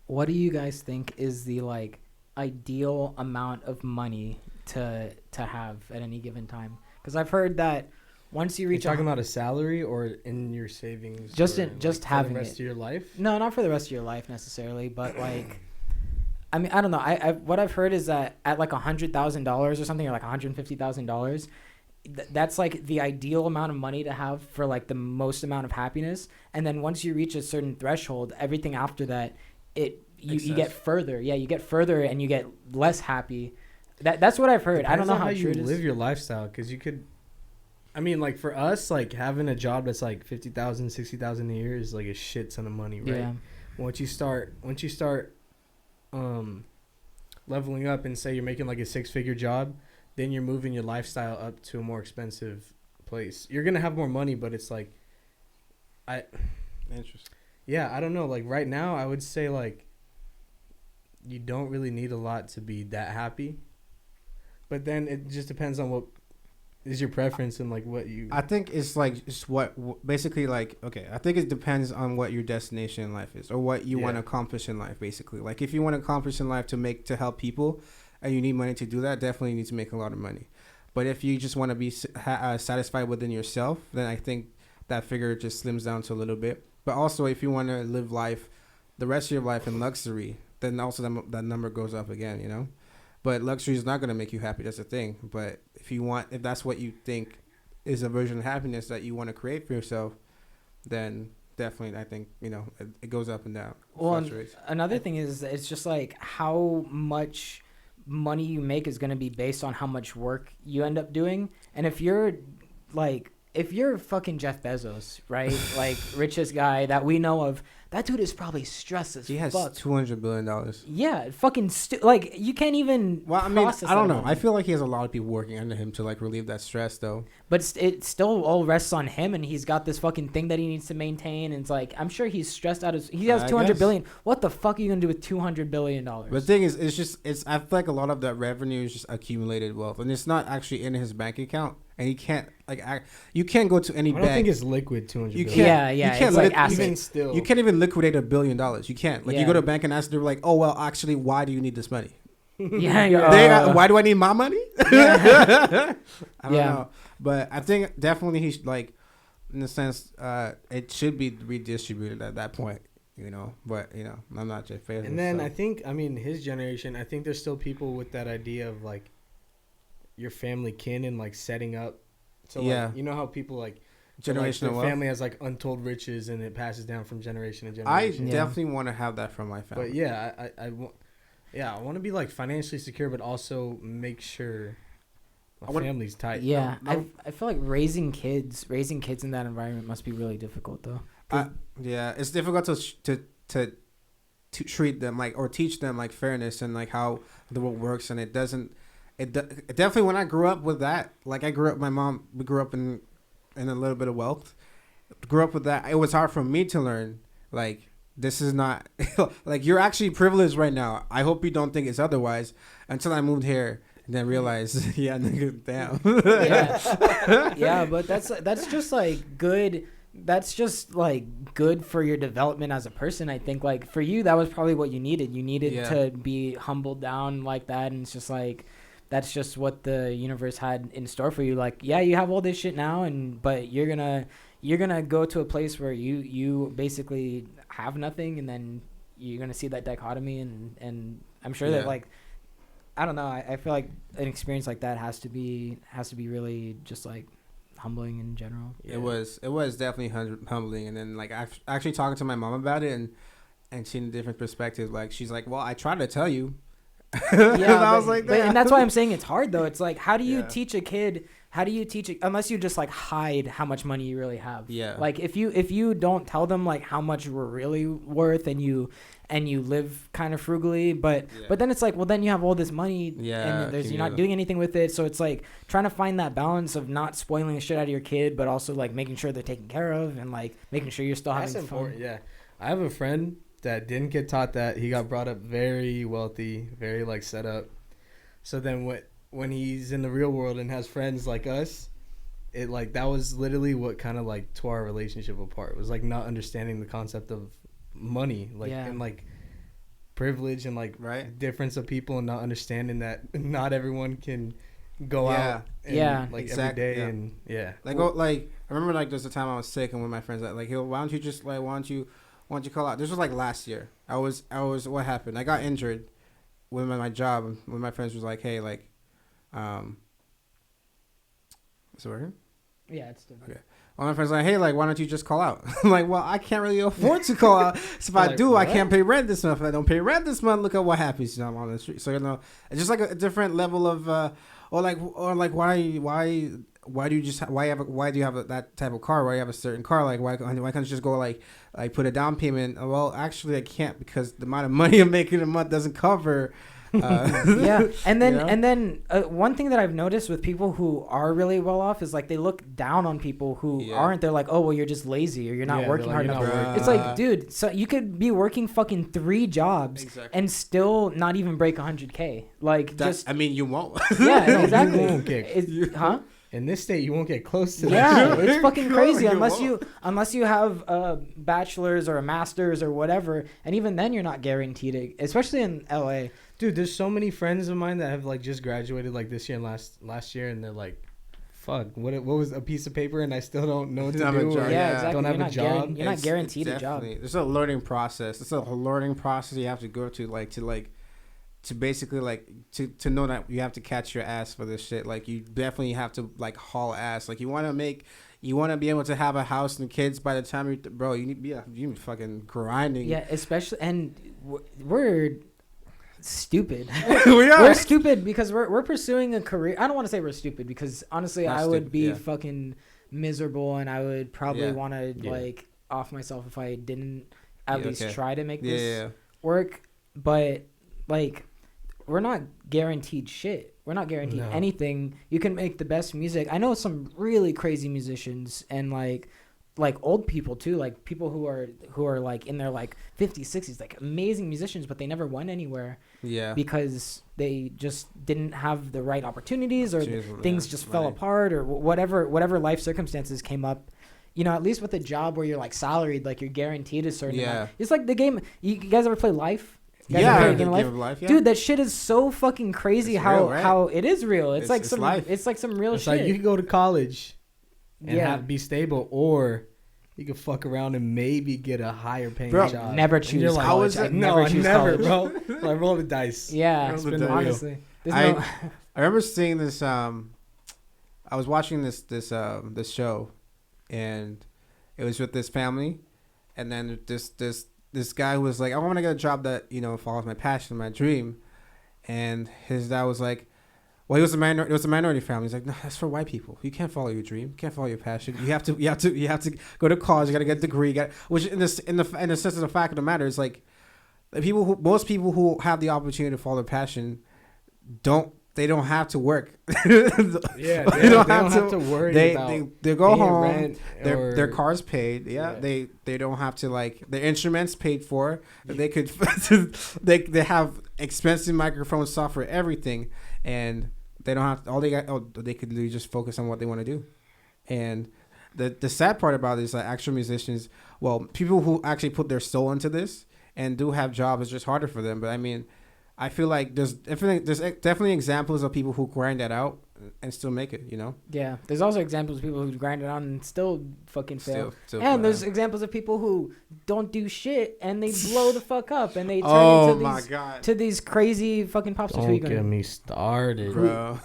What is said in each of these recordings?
what do you guys think is the like ideal amount of money to have at any given time? Because I've heard that once you reach, You're talking about a salary or in your savings, just or in just like having for the rest it. of your life. No, not for the rest of your life necessarily, but like, I mean, I don't know. I what I've heard is that at like $100,000 or something, or like $150,000, that's like the ideal amount of money to have for like the most amount of happiness. And then once you reach a certain threshold, everything after that, you get further. Yeah, you get further and you get less happy. That's what I've heard. Depends I don't know on how you true it is. live your lifestyle, because you could. I mean, like for us, like having a job that's like 50,000, 60,000 a year is like a shit ton of money, right? Yeah. Once you start, leveling up and say you're making like a 6-figure job, then you're moving your lifestyle up to a more expensive place. You're gonna have more money, but it's like, Interesting. yeah, I don't know. Like right now, I would say like you don't really need a lot to be that happy, but then it just depends on what is your preference and like what you. I think it's like just basically like, okay, I think it depends on what your destination in life is, or what you want to accomplish in life. Basically, like if you want to accomplish in life to help people, and you need money to do that, definitely you need to make a lot of money. But if you just want to be satisfied within yourself, then I think that figure just slims down to a little bit. But also, if you want to live life, the rest of your life in luxury, then also that number goes up again, you know? But luxury is not going to make you happy. That's the thing. But if that's what you think is a version of happiness that you want to create for yourself, then definitely, I think, you know, it goes up and down. Well, another thing is it's just like how much money you make is going to be based on how much work you end up doing. And if you're fucking Jeff Bezos, right? Like richest guy that we know of, that dude is probably stressed as fuck. He has $200 billion. Yeah, fucking like you can't even. Well, I mean, process I don't that know. money. I feel like he has a lot of people working under him to like relieve that stress, though. But it still all rests on him, and he's got this fucking thing that he needs to maintain. And it's like I'm sure he's stressed out. He has $200 billion. What the fuck are you gonna do with $200 billion? But the thing is, I feel like a lot of that revenue is just accumulated wealth, and it's not actually in his bank account. And he can't you can't go to any bank. I don't think it's liquid 200 You billion. can't. Yeah. You can't It's like even assets. still. You can't even liquidate $1 billion. You can't. Like you go to a bank and ask, they're like, oh well, actually, why do you need this money? Yeah. Why do I need my money? Yeah. I don't know. But I think definitely he's like, in the sense, it should be redistributed at that point, you know. But, you know, I'm not Jeff Bezos. And then I think, his generation, I think there's still people with that idea of like your family kin and like setting up. So like, you know how people like generational their family has like untold riches and it passes down from generation to I generation. definitely want to have that from my family. But yeah, I want to be like financially secure, but also make sure my family's tight. Yeah, I feel like raising kids in that environment must be really difficult though. It's difficult to treat them like, or teach them like fairness and like how the world works, and it definitely, when I grew up with that, like we grew up in a little bit of wealth, grew up with that. It was hard for me to learn like, this is not like, you're actually privileged right now. I hope you don't think it's otherwise, until I moved here and then realized, yeah, nigga, damn. Yeah, but that's just like good. That's just like good for your development as a person. I think like for you, that was probably what you needed. You needed to be humbled down like that, and it's just like, that's just what the universe had in store for you. Like, yeah, you have all this shit now, but you're gonna go to a place where you basically have nothing, and then you're gonna see that dichotomy, and I'm sure that like, I don't know, I feel like an experience like that has to be really just like humbling in general. It was definitely humbling, and then like actually talking to my mom about it and seeing a different perspective. Like, she's like, well, I tried to tell you. I was like, and that's why I'm saying it's hard though. It's like, how do you teach a kid? How do you teach it unless you just like hide how much money you really have? Yeah. Like if you don't tell them like how much we're really worth, and you live kind of frugally, but then it's like, well, then you have all this money, and you're not doing anything with it. So it's like trying to find that balance of not spoiling the shit out of your kid, but also like making sure they're taken care of, and like making sure you're still having fun. Yeah, I have a friend that didn't get taught that. He got brought up very wealthy, very like set up. So then when he's in the real world and has friends like us, it like, that was literally what kind of like tore our relationship apart. It was like not understanding the concept of money, like and like privilege and like right difference of people and not understanding that not everyone can go out like exactly. every day and like I remember like there's a time I was sick and one of my friends like yo, why don't you call out? This was like last year. I was what happened? I got injured with my job. One of my friends was like, hey, like is it working? Yeah, it's still okay. One of my friends was like, hey, like why don't you just call out? I'm like, well, I can't really afford to call out. So if I do, what? I can't pay rent this month. If I don't pay rent this month, look at what happens. You know, I'm on the street. So it's just like a different level of or like why do you have that type of car? Why do you have a certain car? Like why can't you just go like put a down payment? Well, actually I can't because the amount of money I'm making a month doesn't cover. And then one thing that I've noticed with people who are really well off is like they look down on people who aren't. They're like, oh well, you're just lazy or you're not working hard enough. It's like, dude, so you could be working fucking 3 jobs and still not even break 100K. Like I mean, you won't. Yeah, exactly. You won't get, in this state, you won't get close to that. Yeah, it's fucking crazy unless you have a bachelor's or a master's or whatever, and even then you're not guaranteed it, especially in LA. Dude, there's so many friends of mine that have like just graduated like this year and last year, and they're like, "Fuck, what was a piece of paper?" And I still don't know what to do. Exactly. Don't have a job. You're not guaranteed a job. It's a learning process. It's a learning process you have to go to basically like to know that you have to catch your ass for this shit. Like you definitely have to like haul ass. Like you want to be able to have a house and kids by the time you need fucking grinding. Yeah, especially and we're stupid. We're stupid because we're pursuing a career. I don't want to say we're stupid because honestly I would be fucking miserable and I would probably want to like off myself if I didn't at least try to make this work. But like we're not guaranteed shit. We're not guaranteed anything. You can make the best music. I know some really crazy musicians and like old people too, like people who are like in their like 50s, 60s, like amazing musicians, but they never went anywhere. Yeah. Because they just didn't have the right opportunities or things just fell apart or whatever life circumstances came up. You know, at least with a job where you're like salaried, like you're guaranteed a certain amount. It's like the game. You guys ever play Life? Game of Life? Dude, that shit is so fucking crazy. How it is real. It's like some real shit. Like you can go to college and be stable, or you can fuck around and maybe get a higher paying job. Never choose college. I never choose college, bro. I roll the dice. Yeah, honestly. I remember seeing this. I was watching this show, and it was with this family, and then this guy was like, I want to get a job that, you know, follows my passion, my dream. And his dad was like, well, it was a minority family. He's like, no, that's for white people. You can't follow your dream. You can't follow your passion. You have to go to college. You got to get a degree. Which in the sense of the fact of the matter is like, most people who have the opportunity to follow their passion they don't have to work. They don't have to worry about they go home. Their car's paid. They don't have to like their instruments paid for. They could they have expensive microphone software, everything, and they don't have they could literally just focus on what they want to do. And the sad part about it is that actual musicians, well, people who actually put their soul into this and do have jobs, it's just harder for them. But I mean, I feel like there's definitely examples of people who grind that out and still make it, you know? Yeah. There's also examples of people who grind it out and still fucking fail. And there's examples of people who don't do shit and they blow the fuck up and they turn to these crazy fucking pop stars. Don't get me started, bro.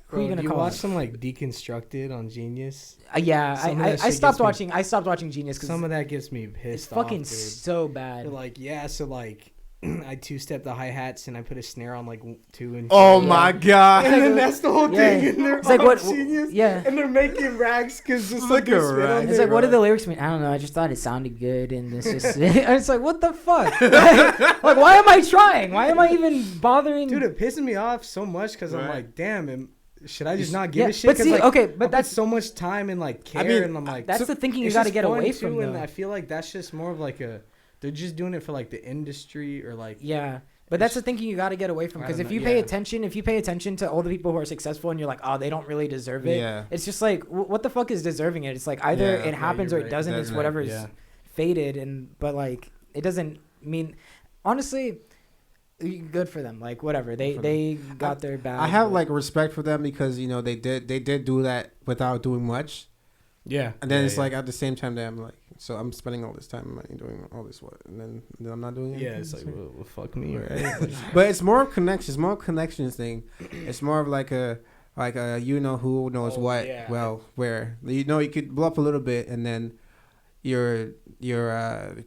Who are you gonna call? You watch some like Deconstructed on Genius? I stopped watching. I stopped watching Genius because some of that gets me pissed. It's fucking so bad. They're like, so like I two-step the hi-hats and I put a snare on like 2 and 3. Oh my god! And then that's the whole thing. And they're it's like what? Genius. Yeah. And they're making rags because just look at rags. It's like, what do the lyrics mean? I don't know. I just thought it sounded good, and it's just. It's like, what the fuck? Like, why am I trying? Why am I even bothering? Dude, it pisses me off so much because I'm like, damn, should I just not give a shit? But see, like, but that's so much time and like care, and I'm like, that's the thinking you got to get away from. And I feel like that's just more of like they're just doing it for like the industry or like But that's the thinking you got to get away from, because if you pay attention to all the people who are successful and you're like, oh, they don't really deserve it. Yeah. It's just like, what the fuck is deserving it? It's like either it happens or it doesn't. It's whatever's fated, but like it doesn't mean. Honestly, Good for them. Like whatever, they got their bag. I have like respect for them because they did do that without doing much. Yeah. And then it's like at the same time that I'm like, so I'm spending all this time and money doing all this and then I'm not doing it. Yeah, it's like, well, fuck me, right? But it's more of connections, thing. It's more of like a who knows what. Yeah. Well, where you could blow up a little bit and then your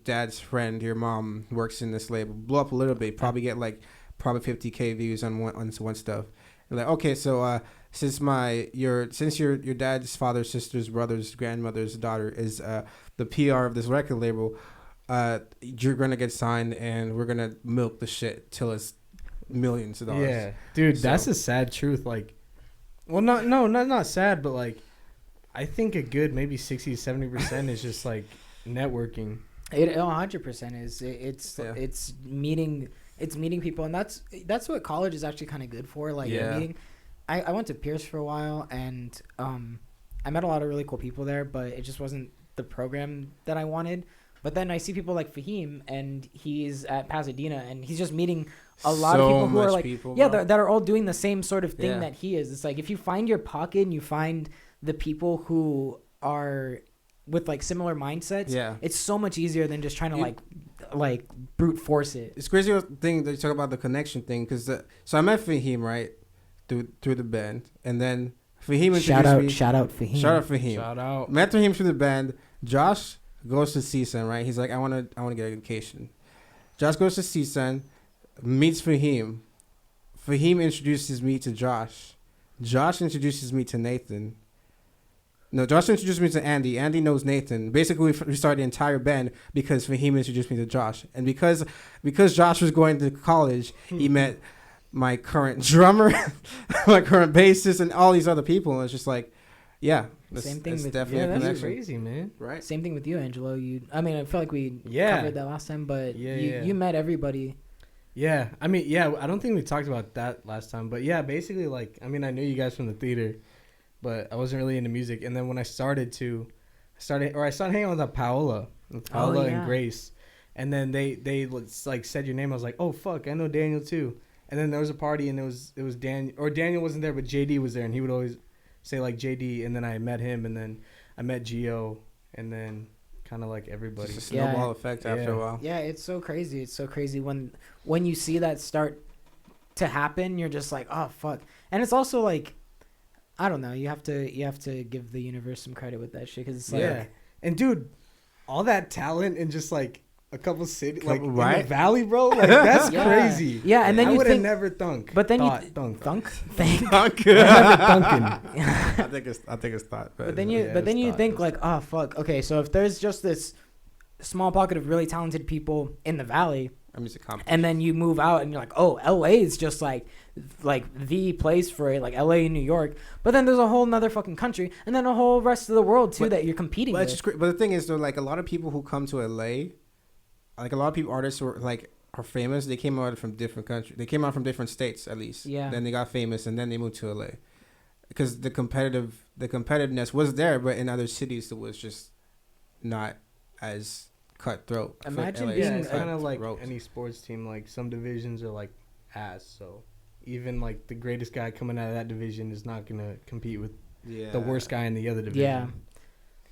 dad's friend, your mom works in this label, blow up a little bit, probably get like 50K views on one stuff. You're like, okay, so since your dad's father's sister's brother's grandmother's daughter is the PR of this record label, you're gonna get signed and we're gonna milk the shit till it's millions of dollars. Yeah, dude, that's a sad truth. Like, well, not sad, but like, I think a good maybe 60-70% is just like networking. It 100% is. It's meeting people, and that's what college is actually kind of good for. Like meeting. I went to Pierce for a while, and I met a lot of really cool people there, but it just wasn't the program that I wanted. But then I see people like Fahim, and he's at Pasadena, and he's just meeting a lot of people who are like, that are all doing the same sort of thing that he is. It's like if you find your pocket and you find the people who are with like similar mindsets, it's so much easier than just trying to like brute force it. It's crazy thing that you talk about the connection thing, because so I met Fahim right through the band, and then Fahim introduced me. Shout out Fahim. Shout out. Met Fahim through the band. Josh goes to CSUN, right? He's like, I want to get education. Josh goes to CSUN, meets Fahim. Fahim introduces me to Josh. Josh introduces me to Nathan. No, Josh introduced me to Andy. Andy knows Nathan. Basically, we started the entire band because Fahim introduced me to Josh. And because Josh was going to college, he met my current drummer, my current bassist, and all these other people. And it's just like, same thing with definitely a connection. That's crazy, man. Right. Same thing with you, Angelo. I feel like we covered that last time, but you met everybody. Yeah, I don't think we talked about that last time, but yeah, basically, like, I knew you guys from the theater, but I wasn't really into music. And then when I started hanging out with Paola and Grace, and then they like said your name. I was like, oh fuck, I know Daniel too. And then there was a party, and it was Daniel, or Daniel wasn't there, but JD was there, and he would always say like JD, and then I met him, and then I met Gio, and then kind of like everybody. It's a snowball effect after a while. Yeah, it's so crazy. It's so crazy when you see that start to happen. You're just like, oh fuck. And it's also like, I don't know. You have to give the universe some credit with that shit, because it's like, and dude, all that talent and just like a couple cities, like right? in the valley, bro. Like that's crazy. Yeah, and then I you would think have never thunk. But then thunk. I think it's thought. But then you think like, oh fuck. Okay, so if there's just this small pocket of really talented people in the valley, and then you move out and you're like, oh, LA is just like the place for it, like LA and New York. But then there's a whole nother fucking country, and then a whole rest of the world too that you're competing with. It's but the thing is, though, like a lot of people who come to LA, like a lot of people, artists who are famous, they came out from different countries. They came out from different states at least. Yeah. Then they got famous, and then they moved to LA, because the competitiveness was there, but in other cities it was just not as cutthroat. Imagine it's kind of like any sports team. Like some divisions are like ass, so even like the greatest guy coming out of that division is not gonna compete with the worst guy in the other division. Yeah.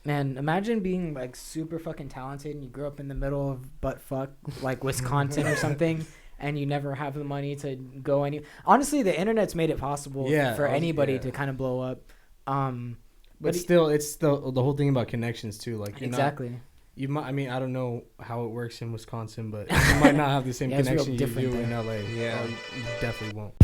Man, imagine being like super fucking talented and you grew up in the middle of buttfuck like Wisconsin or something, and you never have the money to go any. Honestly, the internet's made it possible for anybody to kind of blow up. But still, it's the whole thing about connections too. Like exactly. You might. I don't know how it works in Wisconsin, but you might not have the same connection you do in LA. Yeah, you definitely won't.